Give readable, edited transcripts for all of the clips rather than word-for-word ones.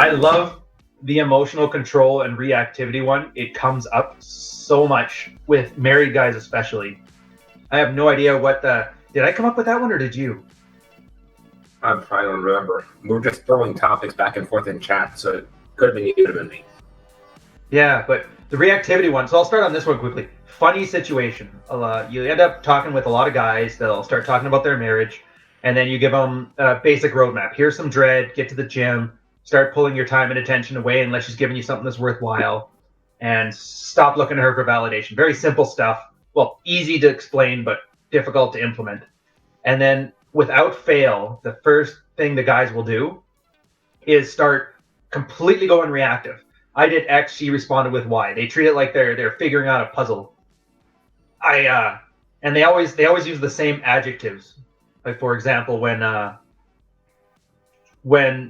I love the emotional control and reactivity one. It comes up so much with married guys, especially. I have no idea what the. Did I come up with that one or did you? I'm trying to remember. We were just throwing topics back and forth in chat, so it could have been you, could have been me. Yeah, but the reactivity one. So I'll start on this one quickly. Funny situation. You end up talking with a lot of guys. They'll start talking about their marriage, and then you give them a basic roadmap. Here's some dread. Get to the gym. Start pulling your time and attention away unless she's giving you something that's worthwhile, and stop looking to her for validation. Very simple stuff. Well, easy to explain, but difficult to implement. And then, without fail, the first thing the guys will do is start completely going reactive. I did X, she responded with Y. They treat it like they're figuring out a puzzle. And they always use the same adjectives. Like, for example, when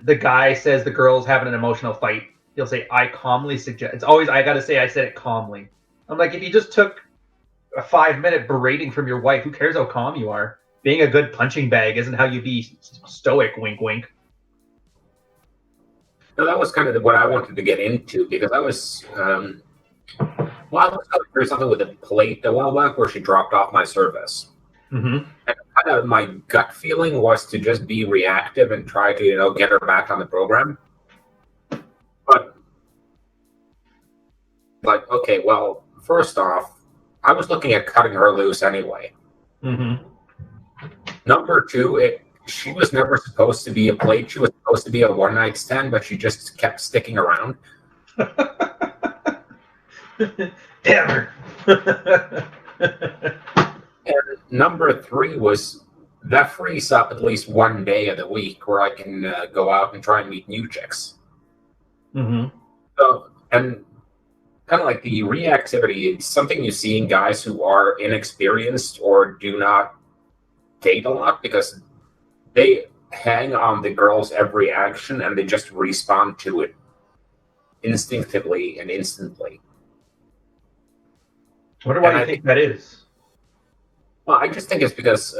the guy says the girl's having an emotional fight, he'll say, "I calmly suggest." It's always, I gotta say, I said it calmly. I'm like, if you just took a 5-minute berating from your wife, who cares how calm you are? Being a good punching bag isn't how you be stoic, wink, wink. No, that was kind of what I wanted to get into, because I was, I was going through something with a plate a while back where she dropped off my service. Mm-hmm. And kind of my gut feeling was to just be reactive and try to, get her back on the program. But, like, okay, well, first off, I was looking at cutting her loose anyway. Mm-hmm. Number two, she was never supposed to be a plate. She was supposed to be a one-night stand, but she just kept sticking around. Damn her. And number three was that frees up at least one day of the week where I can go out and try and meet new chicks. Mm-hmm. So, and kind of like the reactivity, it's something you see in guys who are inexperienced or do not date a lot, because they hang on the girl's every action and they just respond to it instinctively and instantly. I wonder why you think that is. Well, I just think it's because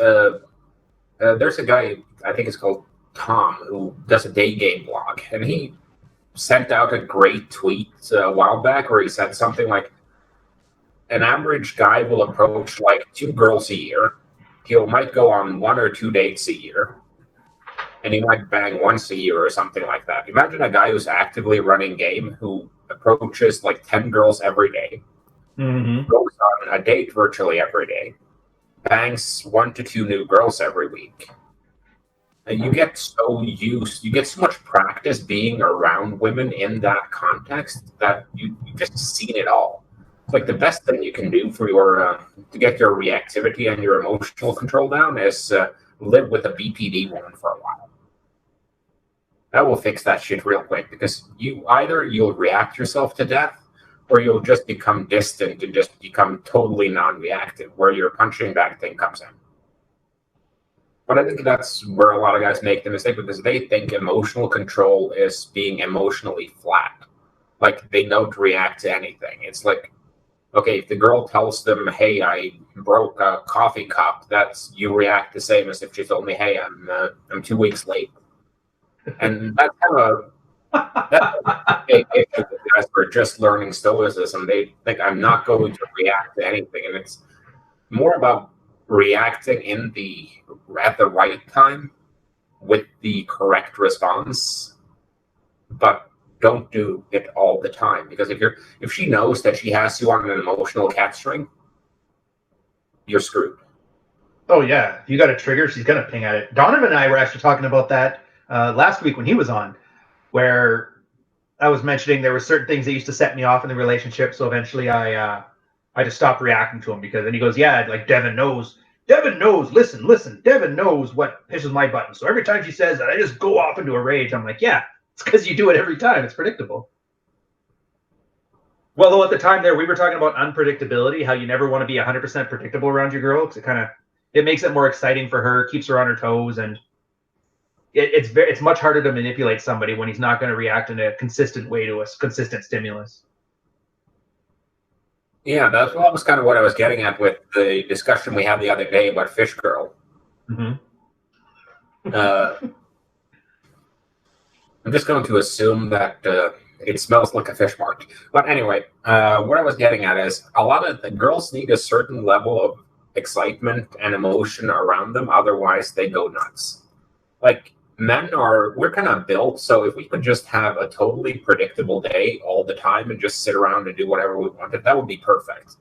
there's a guy, I think it's called Tom, who does a day game blog, and he sent out a great tweet a while back where he said something like, an average guy will approach like 2 girls a year. He might go on 1 or 2 dates a year, and he might bang once a year or something like that. Imagine a guy who's actively running game who approaches like 10 girls every day, Mm-hmm. goes on a date virtually every day, bangs 1 to 2 new girls every week. And you get so much practice being around women in that context that you've just seen it all. It's like the best thing you can do for your to get your reactivity and your emotional control down is live with a BPD woman for a while. That will fix that shit real quick, because you'll react yourself to death, or you'll just become distant and just become totally non-reactive, where your punching bag thing comes in. But I think that's where a lot of guys make the mistake, because they think emotional control is being emotionally flat. Like, they don't react to anything. It's like, okay, if the girl tells them, "Hey, I broke a coffee cup," you react the same as if she told me, "Hey, I'm 2 weeks late." And that's kind of a big issue with guys who are just learning stoicism. They think, I'm not going to react to anything, and it's more about reacting at the right time with the correct response, but don't do it all the time, because if she knows that she has you on an emotional cat string, you're screwed. Oh yeah, if you got a trigger, she's gonna ping at it. Donovan and I were actually talking about that last week when he was on, where I was mentioning there were certain things that used to set me off in the relationship. So eventually I just stopped reacting to him, because then he goes, "Yeah, like Devin knows, listen, Devin knows what pisses my button. So every time she says that, I just go off into a rage." I'm like, yeah, it's because you do it every time. It's predictable. Well, though, at the time there, we were talking about unpredictability, how you never want to be 100% predictable around your girl, because it makes it more exciting for her, keeps her on her toes, and it's much harder to manipulate somebody when he's not going to react in a consistent way to a consistent stimulus. Yeah, that was kind of what I was getting at with the discussion we had the other day about Fish Girl. Mm-hmm. I'm just going to assume that it smells like a fish market. But anyway, what I was getting at is a lot of the girls need a certain level of excitement and emotion around them, otherwise they go nuts. Like we're kind of built so if we could just have a totally predictable day all the time and just sit around and do whatever we wanted, that would be perfect.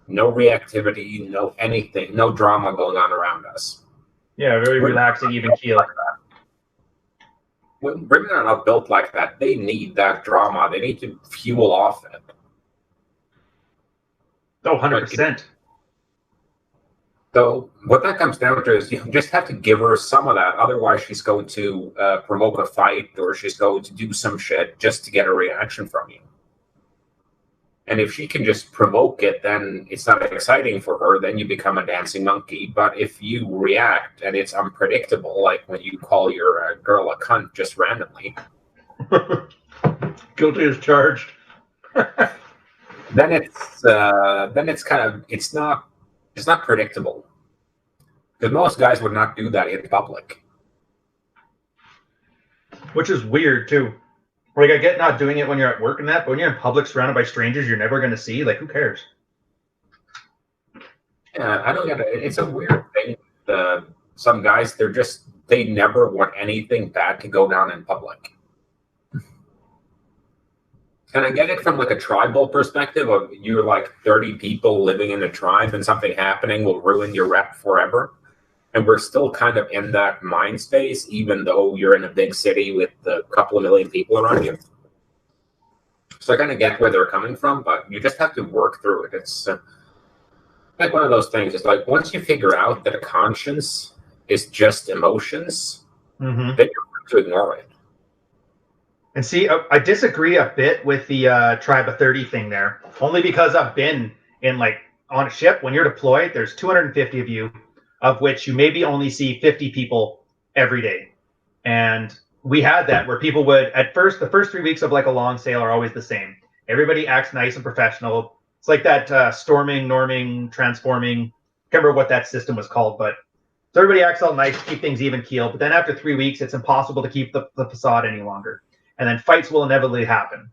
No reactivity, no anything, no drama going on around us. Yeah, very relaxing, even keel. When women are not built like that, they need that drama. They need to fuel off it. Oh, 100%. So what that comes down to is you just have to give her some of that. Otherwise, she's going to provoke a fight or she's going to do some shit just to get a reaction from you. And if she can just provoke it, then it's not exciting for her. Then you become a dancing monkey. But if you react and it's unpredictable, like when you call your girl a cunt just randomly, guilty as charged. then it's kind of it's not predictable. Because most guys would not do that in public. Which is weird too. Like, I get not doing it when you're at work and that, but when you're in public surrounded by strangers you're never going to see, like, who cares? Yeah, I don't get it. It's a weird thing. Some guys, they never want anything bad to go down in public. And I get it from like a tribal perspective of you're like 30 people living in a tribe and something happening will ruin your rep forever. And we're still kind of in that mind space, even though you're in a big city with a couple of million people around you. So I kind of get where they're coming from, but you just have to work through it. It's like one of those things. It's like once you figure out that a conscience is just emotions, then you're free to ignore it. And see, I disagree a bit with the tribe of 30 thing there, only because I've been in, like, on a ship. When you're deployed, there's 250 of you, of which you maybe only see 50 people every day. And we had that where people would, at first, the first 3 weeks of like a long sail are always the same. Everybody acts nice and professional. It's like that storming, norming, transforming. Can't remember what that system was called, but so everybody acts all nice, keep things even keel. But then after 3 weeks, it's impossible to keep the facade any longer. And then fights will inevitably happen.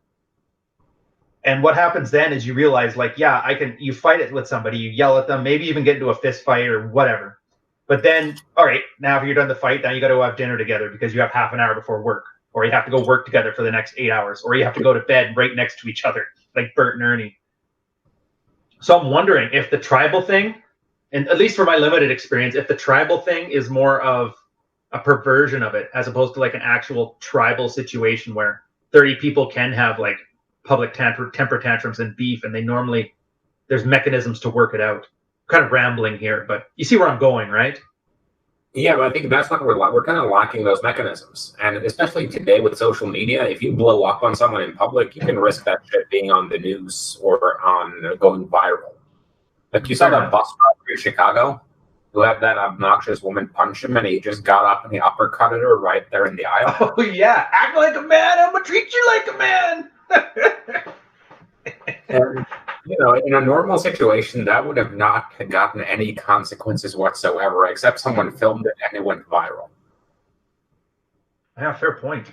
And what happens then is you realize, like, yeah, you fight it with somebody, you yell at them, maybe even get into a fist fight or whatever. But then, all right, now if you're done the fight, now you got to have dinner together because you have half an hour before work, or you have to go work together for the next 8 hours, or you have to go to bed right next to each other, like Bert and Ernie. So I'm wondering if the tribal thing, and at least for my limited experience, if the tribal thing is more of a perversion of it as opposed to like an actual tribal situation where 30 people can have like public temper tantrums and beef, and there's mechanisms to work it out. Kind of rambling here, but you see where I'm going, right? Yeah, but I think that's what we're kind of lacking those mechanisms. And especially today with social media, if you blow up on someone in public, you can risk that shit being on the news or on going viral. Like you saw that bus driver in Chicago who had that obnoxious woman punch him and he just got up and he uppercutted her right there in the aisle. Oh yeah, act like a man, I'm gonna treat you like a man. And, you know, in a normal situation, that would have not gotten any consequences whatsoever, except someone filmed it and it went viral. Yeah, fair point.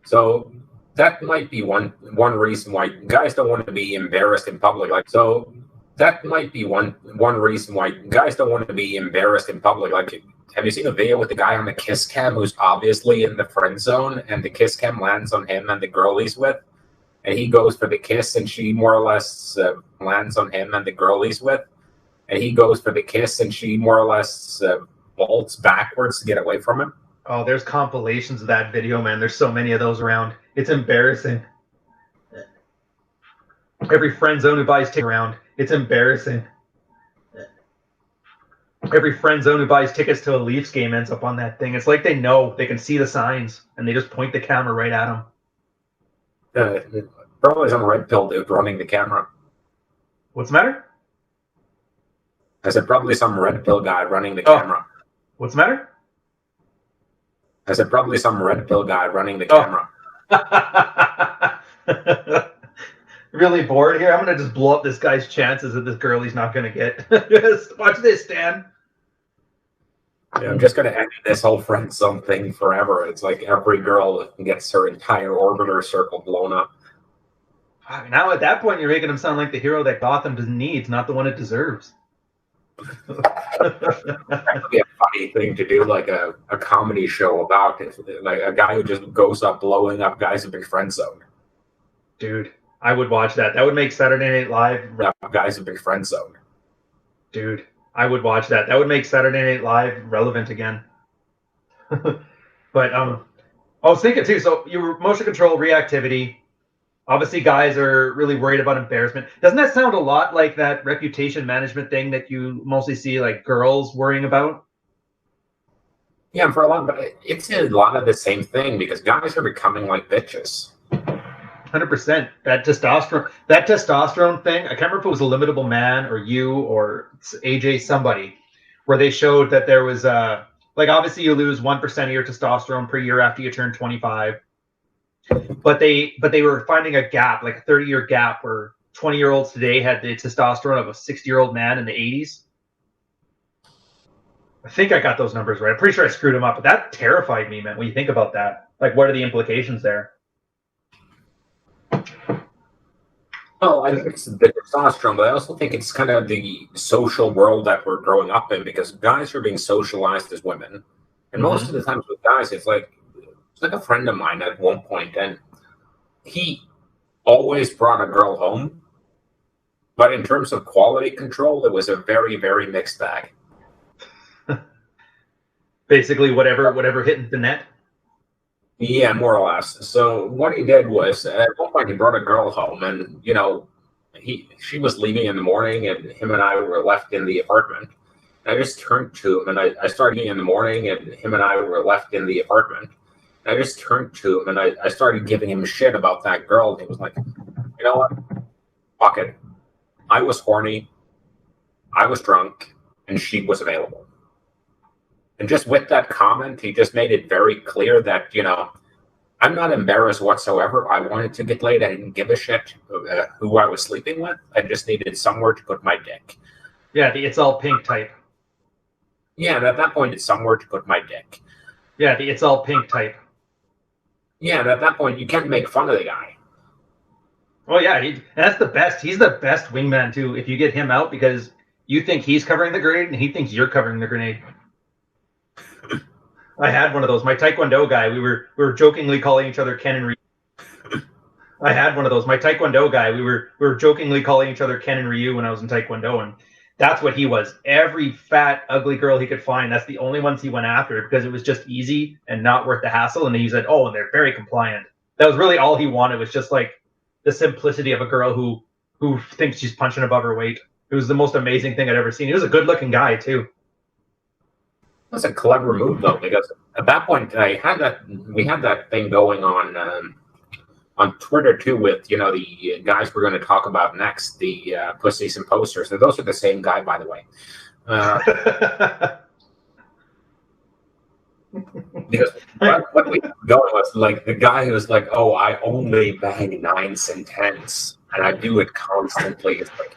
So that might be one reason why guys don't want to be embarrassed in public. That might be one reason why guys don't want to be embarrassed in public. Like, have you seen a video with the guy on the kiss cam who's obviously in the friend zone, and the kiss cam lands on him and the girl he's with? And he goes for the kiss, and she more or less lands on him and the girl he's with. And he goes for the kiss, and she more or less bolts backwards to get away from him. Oh, there's compilations of that video, man. There's so many of those around. It's embarrassing. Every friend zone who buys tickets around. It's embarrassing. Every friend zone who buys tickets to a Leafs game ends up on that thing. It's like they know, they can see the signs, and they just point the camera right at them. Probably some red pill dude running the camera. What's the matter? I said probably some red pill guy running the camera. What's the matter? I said probably some red pill guy running the camera. Really bored here? I'm going to just blow up this guy's chances that this girl he's not going to get. Just watch this, Stan. I'm just going to end this whole friend zone thing forever. It's like every girl gets her entire orbiter circle blown up. Now at that point, you're making him sound like the hero that Gotham needs, not the one it deserves. That would be a funny thing to do, like a comedy show about it. Like a guy who just goes up blowing up guys in big friend zone. Dude, I would watch that. That would make Saturday Night Live. Guys in big friend zone. Dude, I would watch that. That would make Saturday Night Live relevant again. But I was thinking too. So your emotion control, reactivity. Obviously, guys are really worried about embarrassment. Doesn't that sound a lot like that reputation management thing that you mostly see like girls worrying about? Yeah, for a lot, but it's a lot of the same thing because guys are becoming like bitches. 100%. That testosterone thing. I can't remember if it was a Limitable Man or you or AJ somebody, where they showed that there was like obviously you lose 1% of your testosterone per year after you turn 25. But they were finding a gap, like a 30-year gap, where 20-year-olds today had the testosterone of a 60-year-old man in the 80s. I think I got those numbers right. I'm pretty sure I screwed them up, but that terrified me, man. When you think about that, like, what are the implications there? Well, I think it's the testosterone, but I also think it's kind of the social world that we're growing up in because guys are being socialized as women, and most of the times with guys, it's like a friend of mine at one point, and he always brought a girl home, but in terms of quality control, it was a very, very mixed bag. Basically, whatever hit the net. Yeah, more or less. So what he did was, at one point, he brought a girl home, and she was leaving in the morning, and him and I were left in the apartment. And I just turned to him, and I started in the morning, and him and I were left in the apartment. I just turned to him and I started giving him shit about that girl. And he was like, you know what? Fuck it. I was horny. I was drunk. And she was available. And just with that comment, he just made it very clear that, I'm not embarrassed whatsoever. I wanted to get laid. I didn't give a shit who I was sleeping with. I just needed somewhere to put my dick. Yeah, the it's all pink type. Yeah, and at that point, it's somewhere to put my dick. Yeah, the it's all pink type. Yeah, and at that point, you can't make fun of the guy. Oh, yeah, that's the best. He's the best wingman, too, if you get him out, because you think he's covering the grenade, and he thinks you're covering the grenade. I had one of those. My Taekwondo guy, we were jokingly calling each other Ken and Ryu. I had one of those. My Taekwondo guy, we were jokingly calling each other Ken and Ryu when I was in Taekwondo, and that's what he was. Every fat, ugly girl he could find, that's the only ones he went after because it was just easy and not worth the hassle. And he said, oh, and they're very compliant. That was really all he wanted, was just like the simplicity of a girl who thinks she's punching above her weight. It was the most amazing thing I'd ever seen. He was a good-looking guy, too. That's a clever move, though, because at that point, we had that thing going on Twitter too with the guys we're going to talk about next, the pussies and posters. And those are the same guy, by the way. Because what we were going was like the guy who was like, "Oh, I only bang 9s and 10s, and I do it constantly." It's like,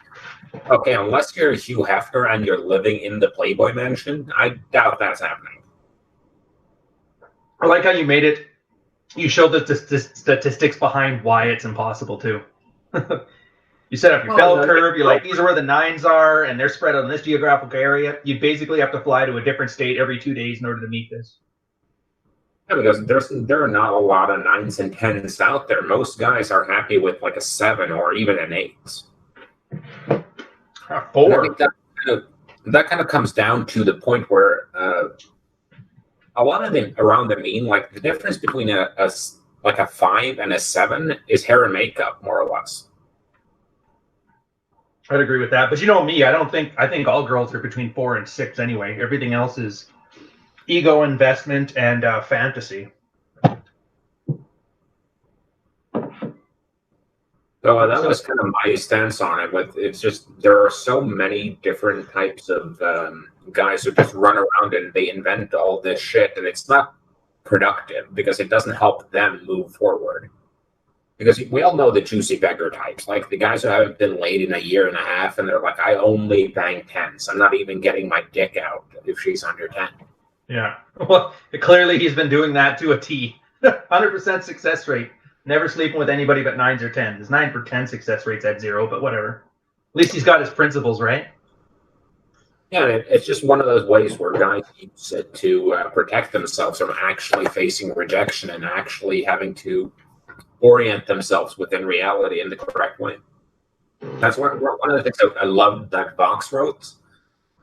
okay, unless you're Hugh Hefner and you're living in the Playboy mansion, I doubt that's happening. I like how you made it. You showed the statistics behind why it's impossible, too. You set up your bell curve. You're like, these are where the 9s are, and they're spread on this geographical area. You basically have to fly to a different state every 2 days in order to meet this. Yeah, because there are not a lot of 9s and 10s out there. Most guys are happy with like a 7 or even an 8. 4. I think that kind of comes down to the point where a lot of them around the mean, like the difference between a 5 and a 7 is hair and makeup, more or less. I'd agree with that. But you know me, I think all girls are between 4 and 6 anyway. Everything else is ego investment and fantasy. So that was kind of my stance on it. But it's just there are so many different types of guys who just run around and they invent all this shit, and it's not productive because it doesn't help them move forward. Because we all know the juicy beggar types, like the guys who haven't been laid in a year and a half, and they're like, I only bang 10s. I'm not even getting my dick out if she's under 10. Yeah. Well, clearly he's been doing that to a T. 100% success rate. Never sleeping with anybody but 9s or 10s. His 9 for 10 success rate's at 0, but whatever. At least he's got his principles, right? Yeah, it's just one of those ways where guys use it to protect themselves from actually facing rejection and actually having to orient themselves within reality in the correct way. That's one of the things I loved that Vox wrote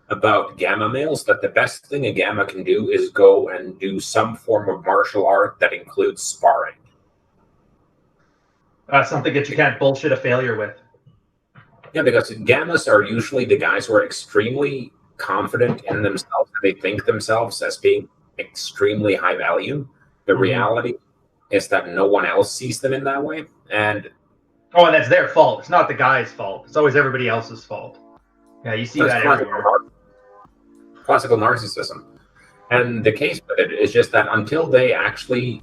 about gamma males, that the best thing a gamma can do is go and do some form of martial art that includes sparring. Something that you can't bullshit a failure with. Yeah, because gammas are usually the guys who are extremely confident in themselves. They think themselves as being extremely high value. The reality is that no one else sees them in that way. And that's their fault. It's not the guy's fault. It's always everybody else's fault. Yeah, you see that everywhere. Classical narcissism. And the case with it is just that until they actually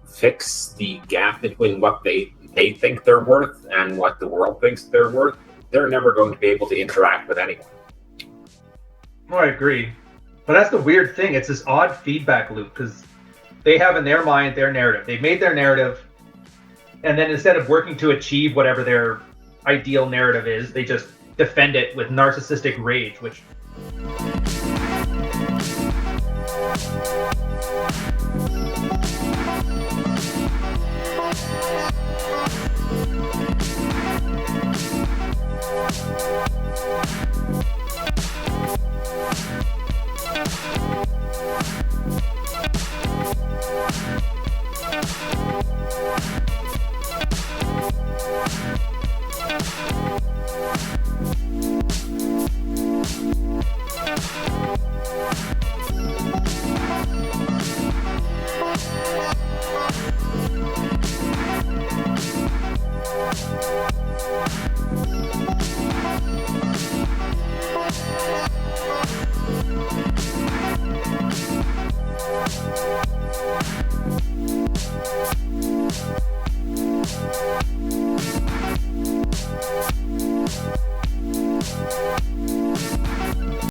fix the gap between what they think they're worth and what the world thinks they're worth, they're never going to be able to interact with anyone. Oh, I agree. But that's the weird thing. It's this odd feedback loop because they have in their mind their narrative. They've made their narrative, and then instead of working to achieve whatever their ideal narrative is, they just defend it with narcissistic rage, which